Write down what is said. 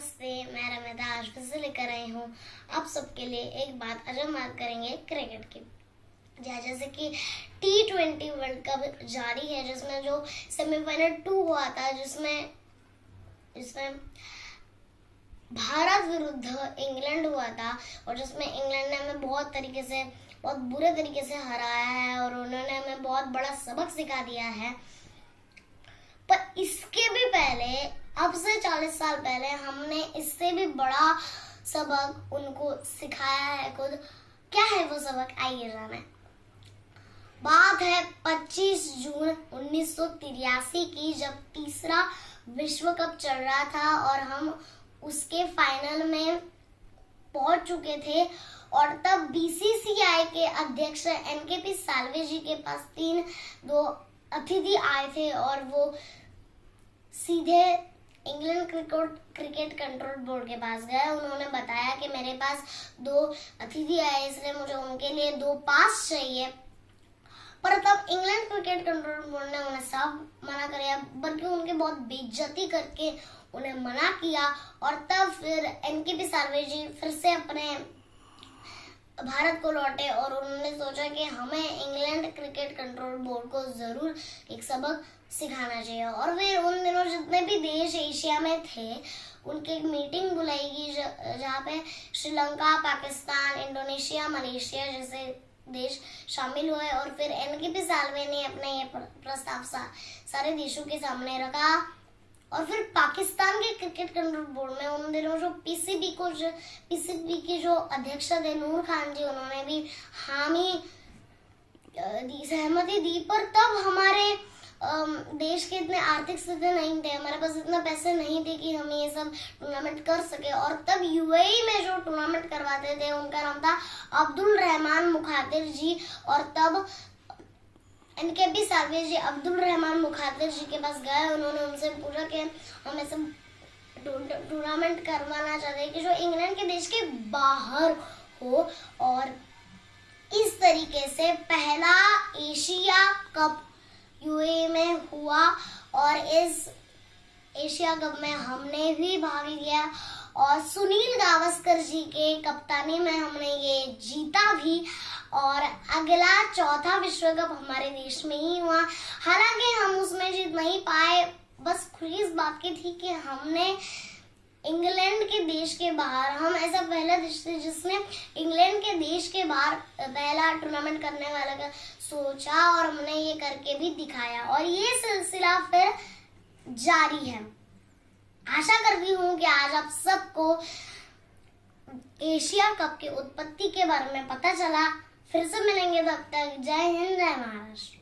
नमस्ते, मैं रमिता आज फिर से लेकर आई हूँ आप सबके लिए एक बात। आज हम बात करेंगे क्रिकेट की। जैसे कि T20 वर्ल्ड कप जारी है, जिसमें जो सेमीफाइनल 2 हुआ था, जिसमें भारत विरुद्ध इंग्लैंड हुआ था और जिसमें इंग्लैंड ने हमें बहुत बुरे तरीके से हराया है और उन्होंने हमें बहुत बड़ा सबक सिखा दिया है। पर इसके भी पहले, अब से 40 साल पहले, हमने इससे भी बड़ा सबक उनको सिखाया है खुद। क्या है वो सबक, आइए जाने। बात है 25 जून 1983 की, जब तीसरा विश्व कप चल रहा था और हम उसके फाइनल में पहुंच चुके थे। और तब BCCI के अध्यक्ष NKP साल्वे जी के पास 2 अतिथि आए थे और वो सीधे इंग्लैंड क्रिकेट कंट्रोल बोर्ड के पास गए। उन्होंने बताया कि मेरे पास 2 अतिथि आए, इसलिए मुझे उनके लिए 2 पास चाहिए। पर तब इंग्लैंड क्रिकेट कंट्रोल बोर्ड ने उन्हें साफ मना कर दिया, बल्कि उनके बहुत बेइज्जती करके उन्हें मना किया। और तब फिर NKP साल्वे जी फिर से अपने भारत को लौटे और उन्होंने सोचा कि हमें इंग्लैंड क्रिकेट कंट्रोल बोर्ड को जरूर एक सबक सिखाना चाहिए। और फिर उन दिनों जितने भी देश एशिया में थे, उनकी एक मीटिंग बुलाई गई जहाँ पे श्रीलंका, पाकिस्तान, इंडोनेशिया, मलेशिया जैसे देश शामिल हुए। और फिर NKP साल्वे ने अपने ये प्रस्ताव सारे देशों के सामने रखा। और फिर पाकिस्तान के क्रिकेट कंट्रोल बोर्ड में उन दिनों जो PCB के जो अध्यक्ष थे नूर खान जी, उन्होंने भी सहमति दी। पर तब हमारे देश के इतने आर्थिक स्थिति नहीं थे, हमारे पास इतना पैसे नहीं थे कि हम ये सब टूर्नामेंट कर सके। और तब UAE में जो टूर्नामेंट करवाते थे, उनका नाम था अब्दुल रहमान मुखातिर जी। और तब NKP साल्वे जी अब्दुल रहमान मुखातिर जी के पास गए। उन्होंने उनसे पूछा कि हम ऐसे टूर्नामेंट करवाना चाहते हैं कि जो इंग्लैंड के देश के बाहर हो। और इस तरीके से पहला एशिया कप UAE में हुआ और इस एशिया कप में हमने भी भाग लिया और सुनील गावस्कर जी के कप्तानी में हमने ये जीता भी। और अगला चौथा विश्व कप हमारे देश में ही हुआ। हालांकि हम उसमें जीत नहीं पाए, बस खुशी इस बात की थी कि हमने इंग्लैंड के देश के बाहर, हम ऐसा पहला देश थे जिसने इंग्लैंड के देश के बाहर पहला टूर्नामेंट करने वाला का सोचा और हमने ये करके भी दिखाया। और ये सिलसिला फिर जारी है। आशा करती हूँ कि आज आप सबको एशिया कप की उत्पत्ति के बारे में पता चला। फिर से मिलेंगे, तब तक जय हिंद, जय महाराष्ट्र।